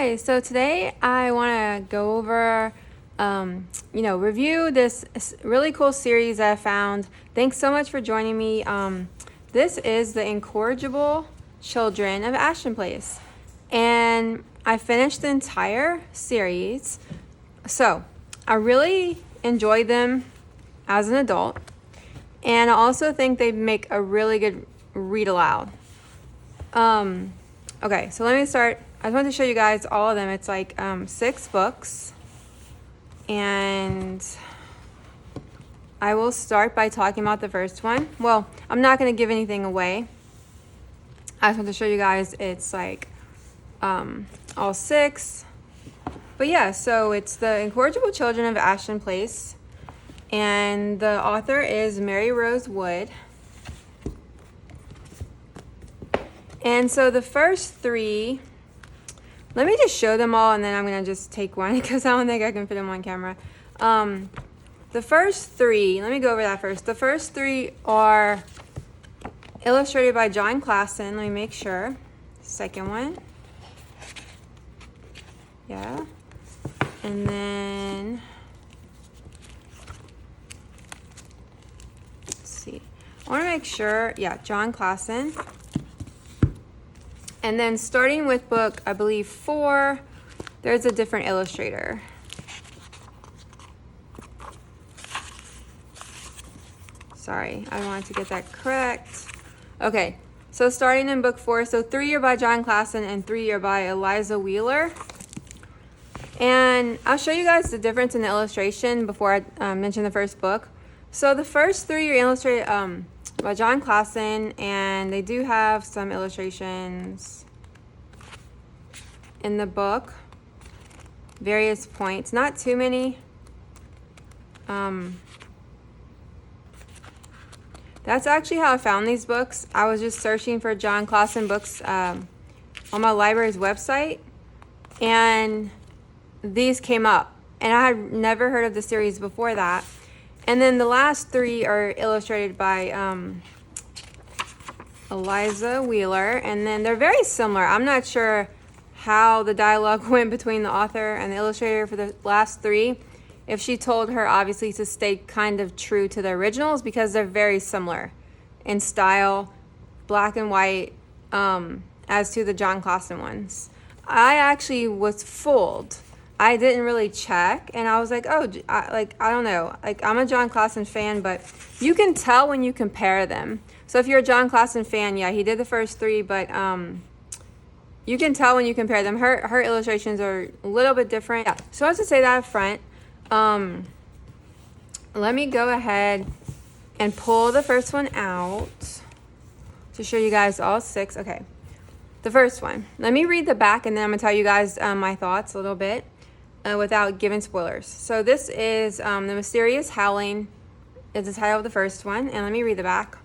Hi, so today I want to go over, review this really cool series that I found. Thanks so much for joining me. This is the Incorrigible Children of Ashton Place. And I finished the entire series. So I really enjoyed them as an adult. And I also think they make a really good read aloud. Okay, so let me start. I just wanted to show you guys all of them. It's like 6 books. And I will start by talking about the first one. Well, I'm not going to give anything away. I just want to show you guys it's like all 6. But yeah, so it's the Incorrigible Children of Ashton Place. And the author is Mary Rose Wood. And so the first 3, let me just show them all and then I'm going to just take one because I don't think I can fit them on camera. The first 3, let me go over that first. The first 3 are illustrated by John Klassen. Let me make sure. Second one. Yeah. And then, let's see. I want to make sure, yeah, John Klassen. And then starting with book, I believe 4, there's a different illustrator. Sorry, I wanted to get that correct. Okay, so starting in book 4, so 3 are by John Klassen and 3 are by Eliza Wheeler. And I'll show you guys the difference in the illustration before I mention the first book. So the first 3 are illustrated by John Klassen, and they do have some illustrations in the book, various points, not too many. That's actually how I found these books. I was just searching for John Klassen books on my library's website, and these came up, and I had never heard of the series before that. And then the last 3 are illustrated by Eliza Wheeler, and then they're very similar. I'm not sure how the dialogue went between the author and the illustrator for the last 3. If she told her, obviously, to stay kind of true to the originals because they're very similar in style, black and white, as to the John Klassen ones. I actually was fooled. I didn't really check, and I was like, oh, I don't know. Like, I'm a John Klassen fan, but you can tell when you compare them. So if you're a John Klassen fan, yeah, he did the first 3, but you can tell when you compare them. Her illustrations are a little bit different. Yeah. So I want to say that up front. Let me go ahead and pull the first one out to show you guys all 6. Okay, the first one. Let me read the back, and then I'm going to tell you guys my thoughts a little bit. Without giving spoilers. So this is The Mysterious Howling is the title of the first one, and let me read the back.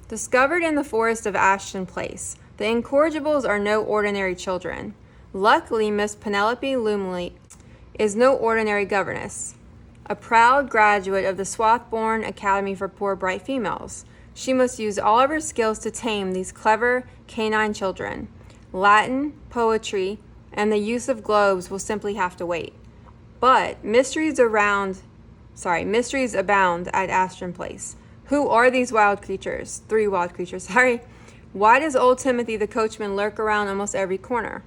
Discovered in the forest of Ashton Place, the Incorrigibles are no ordinary children. Luckily, Miss Penelope Lumley is no ordinary governess. A proud graduate of the Swarthbourne Academy for Poor Bright Females, she must use all of her skills to tame these clever canine children. Latin, poetry, and the use of globes will simply have to wait. But mysteries abound at Ashton Place. Who are these wild creatures? 3 wild creatures, sorry. Why does old Timothy the coachman lurk around almost every corner?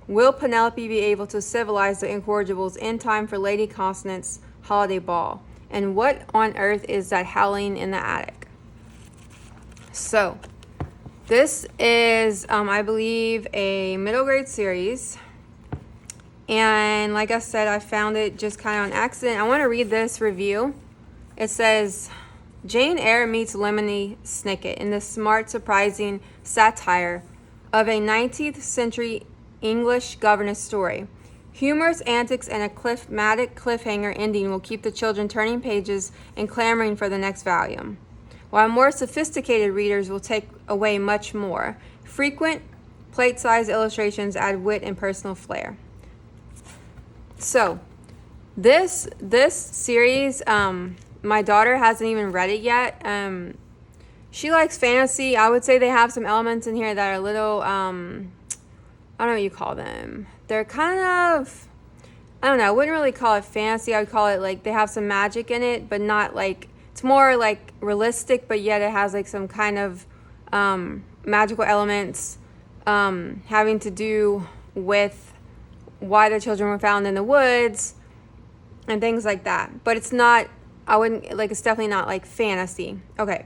Will Penelope be able to civilize the Incorrigibles in time for Lady Constance's holiday ball? And what on earth is that howling in the attic? So, this is, I believe, a middle grade series. And like I said, I found it just kind of on accident. I want to read this review. It says, Jane Eyre meets Lemony Snicket in the smart, surprising satire of a 19th century English governess story. Humorous antics and a climatic cliffhanger ending will keep the children turning pages and clamoring for the next volume, while more sophisticated readers will take away much more. Frequent plate-sized illustrations add wit and personal flair. So, this series, my daughter hasn't even read it yet. She likes fantasy. I would say they have some elements in here that are a little I don't know what you call them. They're kind of, I don't know, I wouldn't really call it fantasy. I would call it like they have some magic in it, but not like, it's more like realistic, but yet it has like some kind of magical elements having to do with why the children were found in the woods and things like that. But it's not, I wouldn't, like, it's definitely not like fantasy. Okay,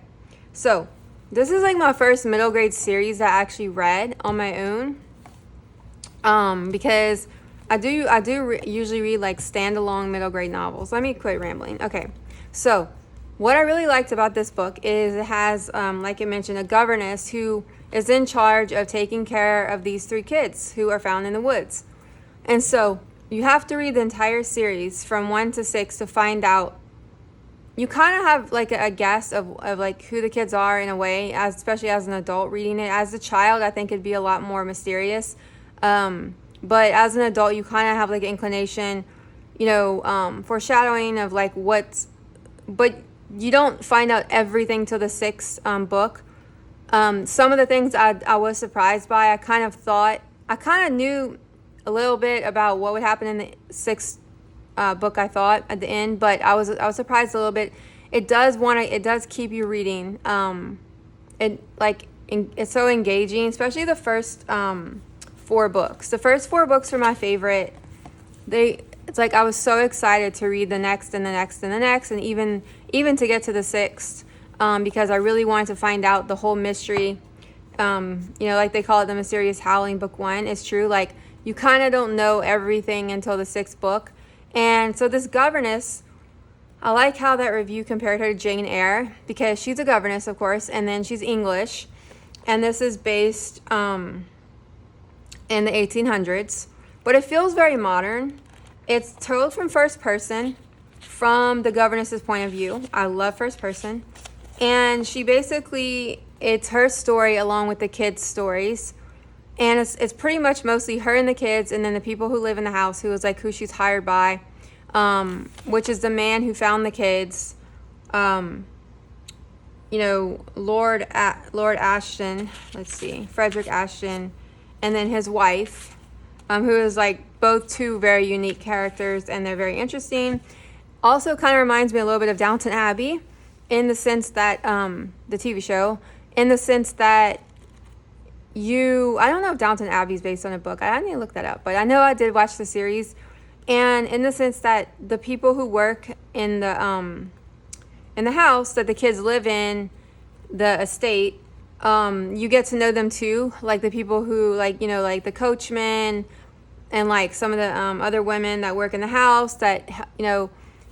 so this is like my first middle grade series that I actually read on my own, because I do usually read like standalone middle grade novels. Let me quit rambling. Okay, so what I really liked about this book is it has, like I mentioned, a governess who is in charge of taking care of these 3 kids who are found in the woods. And so you have to read the entire series from 1 to 6 to find out. You kind of have like a guess of like who the kids are in a way, especially as an adult reading it. As a child, I think it'd be a lot more mysterious. But as an adult, you kind of have like an inclination, foreshadowing of like but you don't find out everything till the 6th book. Some of the things I was surprised by. I kind of knew a little bit about what would happen in the 6th book, I thought, at the end, but I was surprised a little bit. It does keep you reading. It's so engaging, especially the first 4 books. The first 4 books are my favorite. It's like I was so excited to read the next and the next and the next, and even to get to the 6th, because I really wanted to find out the whole mystery. Like they call it the mysterious howling. Book 1 is true. Like, you kind of don't know everything until the 6th book. And so this governess, I like how that review compared her to Jane Eyre, because she's a governess, of course, and then she's English. And this is based in the 1800s, but it feels very modern. It's told from first person, from the governess's point of view. I love first person. And she basically, it's her story along with the kids' stories. And it's pretty much mostly her and the kids, and then the people who live in the house, who she's hired by, which is the man who found the kids, Lord Ashton, Frederick Ashton, and then his wife, who is like both 2 very unique characters, and they're very interesting. Also kind of reminds me a little bit of Downton Abbey, in the sense that, the TV show, in the sense that I don't know if Downton Abbey is based on a book. I need to look that up, but I know I did watch the series. And in the sense that the people who work in the house that the kids live in, the estate, you get to know them too. Like the people who like the coachman, and like some of the other women that work in the house that,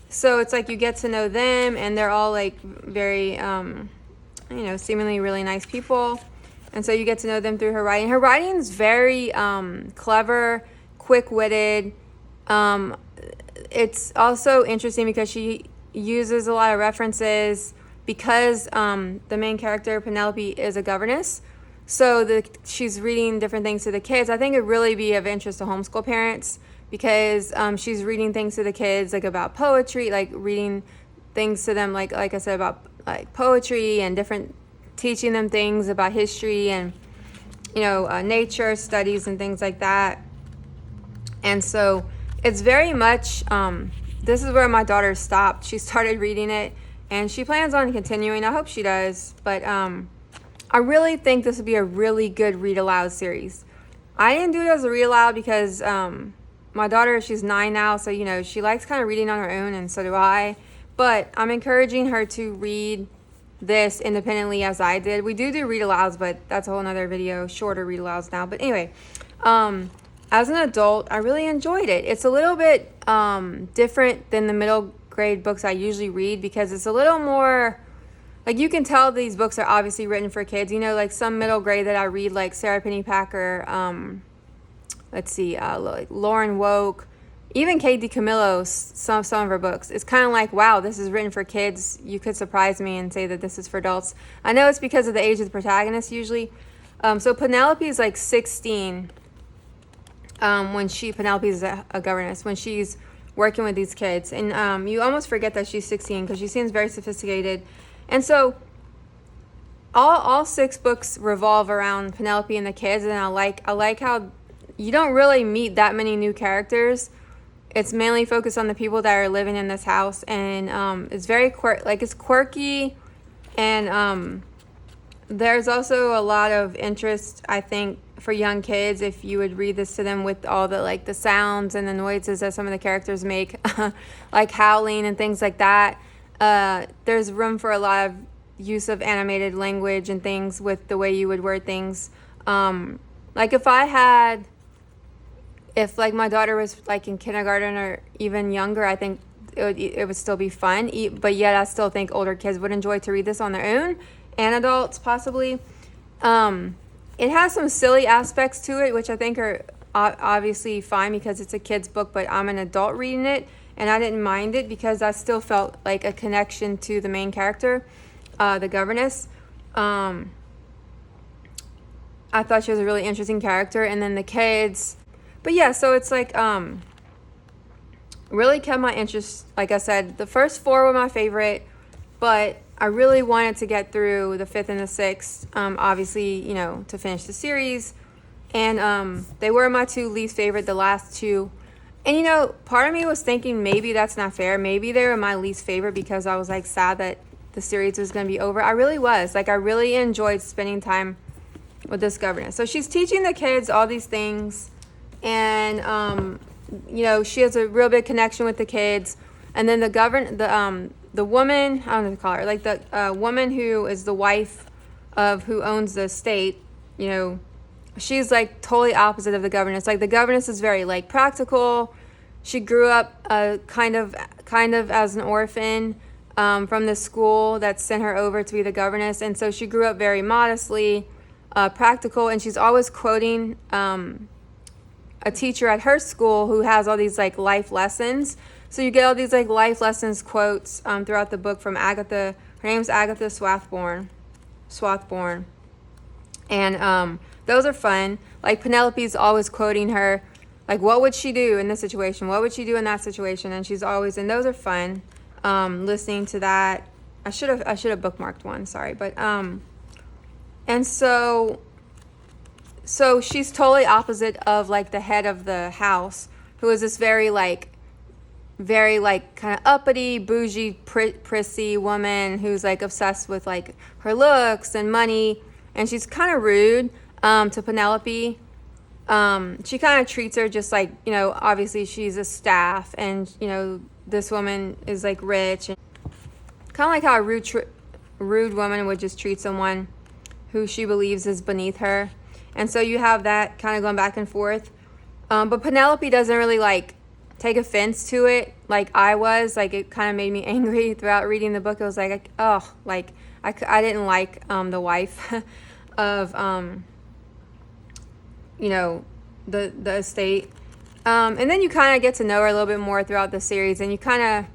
so it's like you get to know them, and they're all like very, seemingly really nice people. And so you get to know them through her writing. Her writing is very clever, quick-witted. It's also interesting because she uses a lot of references, because the main character, Penelope, is a governess. So she's reading different things to the kids. I think it'd really be of interest to homeschool parents, because she's reading things to the kids, like about poetry, like reading things to them, like I said, about like poetry and different, teaching them things about history and nature studies and things like that. And so it's very much this is where my daughter stopped. She started reading it, and she plans on continuing. I hope she does. But I really think this would be a really good read aloud series. I didn't do it as a read aloud because my daughter, she's 9 now, so she likes kind of reading on her own, and so do I. But I'm encouraging her to read this independently as I did. We do read alouds, but that's a whole nother video, shorter read alouds now. But anyway, as an adult, I really enjoyed it. It's a little bit different than the middle grade books I usually read, because it's a little more, like, you can tell these books are obviously written for kids. Like some middle grade that I read, like Sarah Pennypacker, like Lauren Woke, even Kate DiCamillo, some of her books. It's kind of like, wow, this is written for kids. You could surprise me and say that this is for adults. I know it's because of the age of the protagonist usually. So Penelope is like 16 when Penelope is a governess, when she's working with these kids. And you almost forget that she's 16 because she seems very sophisticated. And so all 6 books revolve around Penelope and the kids. And I like how you don't really meet that many new characters. It's mainly focused on the people that are living in this house, and it's very it's quirky, and there's also a lot of interest, I think, for young kids if you would read this to them with all the like the sounds and the noises that some of the characters make, like howling and things like that. There's room for a lot of use of animated language and things with the way you would word things. Like if like my daughter was like in kindergarten or even younger, I think it would still be fun. But yet I still think older kids would enjoy to read this on their own, and adults possibly. It has some silly aspects to it, which I think are obviously fine because it's a kid's book, but I'm an adult reading it, and I didn't mind it because I still felt like a connection to the main character, the governess. I thought she was a really interesting character, and then the kids. But yeah, so it's like really kept my interest. Like I said, the first 4 were my favorite, but I really wanted to get through the 5th and the 6th, obviously, to finish the series. And they were my 2 least favorite, the last 2. And, part of me was thinking maybe that's not fair. Maybe they were my least favorite because I was, like, sad that the series was going to be over. I really was. Like, I really enjoyed spending time with this governess. So she's teaching the kids all these things. And, she has a real big connection with the kids. And then the woman, I don't know what to call her, like the woman who is the wife of who owns the estate, she's like totally opposite of the governess. Like the governess is very like practical. She grew up kind of as an orphan from the school that sent her over to be the governess. And so she grew up very modestly, practical, and she's always quoting a teacher at her school who has all these like life lessons. So you get all these like life lessons quotes throughout the book from Agatha. Her name's Agatha Swathborn. And those are fun. Like Penelope's always quoting her, like what would she do in this situation? What would she do in that situation? And she's always, and those are fun. Listening to that. I should have bookmarked one, sorry. But and so she's totally opposite of like the head of the house, who is this very kind of uppity, bougie, prissy woman who's like obsessed with like her looks and money, and she's kind of rude to Penelope. She kind of treats her just like, obviously she's a staff, and this woman is like rich, and kind of like how a rude woman would just treat someone who she believes is beneath her. And so you have that kind of going back and forth. But Penelope doesn't really like take offense to it like I was. Like it kind of made me angry throughout reading the book. It was like, oh, like I didn't like the wife of the estate. And then you kind of get to know her a little bit more throughout the series, and you kind of,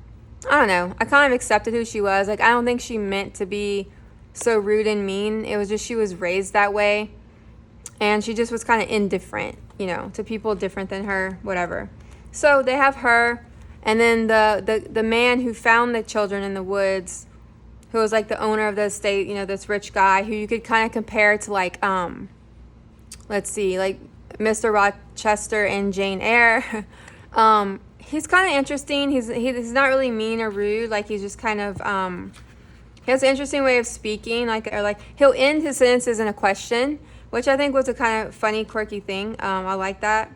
I don't know, I kind of accepted who she was. Like I don't think she meant to be so rude and mean. It was just she was raised that way, and she just was kind of indifferent, to people different than her, whatever. So they have her, and then the man who found the children in the woods, who was like the owner of the estate, this rich guy who you could kind of compare to like, let's see, like Mr. Rochester and Jane Eyre. He's kind of interesting. He's not really mean or rude. Like he's just kind of, he has an interesting way of speaking. Like he'll end his sentences in a question, which I think was a kind of funny, quirky thing. I like that.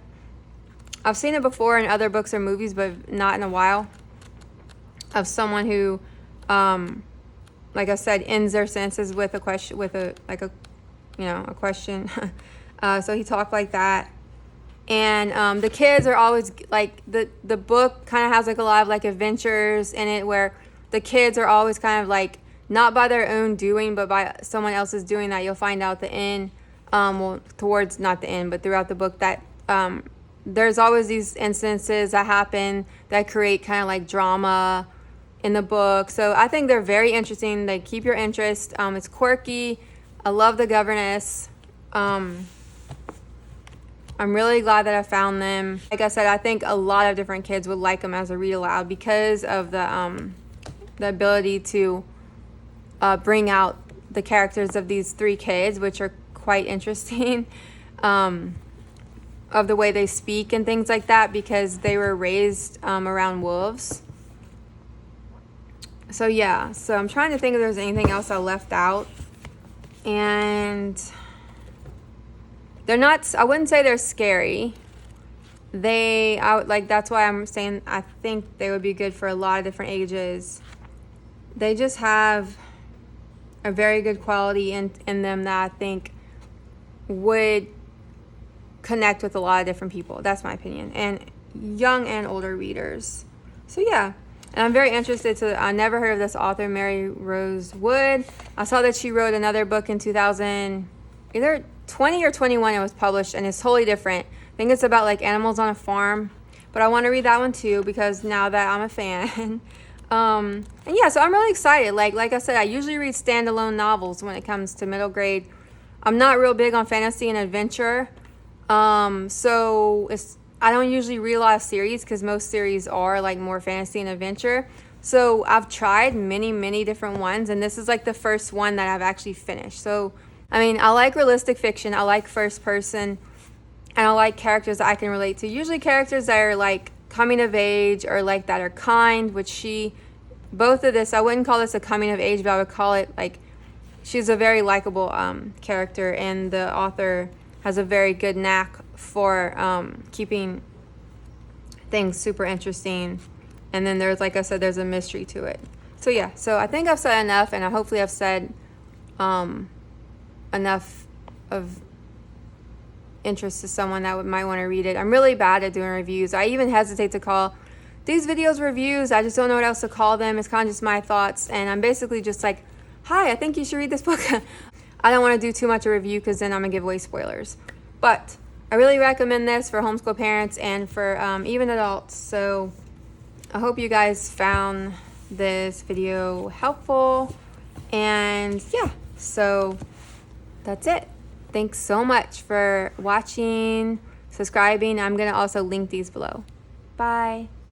I've seen it before in other books or movies, but not in a while. Of someone who, like I said, ends their sentences with a question, with a question. So he talked like that. And the kids are always like, the book kind of has like a lot of like adventures in it where the kids are always kind of like not by their own doing, but by someone else's doing that. You'll find out the end, towards not the end, but throughout the book that there's always these instances that happen that create kind of like drama in the book. So I think they're very interesting. They keep your interest. It's quirky. I love the governess. I'm really glad that I found them. Like I said, I think a lot of different kids would like them as a read aloud because of the ability to bring out the characters of these 3 kids, which are quite interesting. of the way they speak and things like that because they were raised around wolves. So yeah, so I'm trying to think if there's anything else I left out. And they're not, I wouldn't say they're scary. That's why I'm saying I think they would be good for a lot of different ages. They just have a very good quality in them that I think would connect with a lot of different people. That's my opinion. And young and older readers. So yeah. And I'm very interested I never heard of this author, Mary Rose Wood. I saw that she wrote another book in 2000, either 20 or 21 it was published, and it's totally different. I think it's about like animals on a farm. But I want to read that one too because now that I'm a fan. And yeah, so I'm really excited. Like I said, I usually read standalone novels when it comes to middle grade. I'm not real big on fantasy and adventure. So I don't usually read a lot of series because most series are like more fantasy and adventure. So I've tried many different ones, and this is like the first one that I've actually finished. So, I mean, I like realistic fiction. I like first person, and I like characters that I can relate to. Usually characters that are like coming of age or like that are kind, both of this, I wouldn't call this a coming of age, but I would call it like she's a very likable character, and the author has a very good knack for keeping things super interesting. And then there's, like I said, there's a mystery to it. So yeah, so I think I've said enough, and I hopefully I've said enough of interest to someone that might want to read it. I'm really bad at doing reviews. I even hesitate to call these videos reviews. I just don't know what else to call them. It's kind of just my thoughts, and I'm basically just like, hi, I think you should read this book. I don't want to do too much a review because then I'm going to give away spoilers. But I really recommend this for homeschool parents and for even adults. So I hope you guys found this video helpful. And yeah, so that's it. Thanks so much for watching, subscribing. I'm going to also link these below. Bye.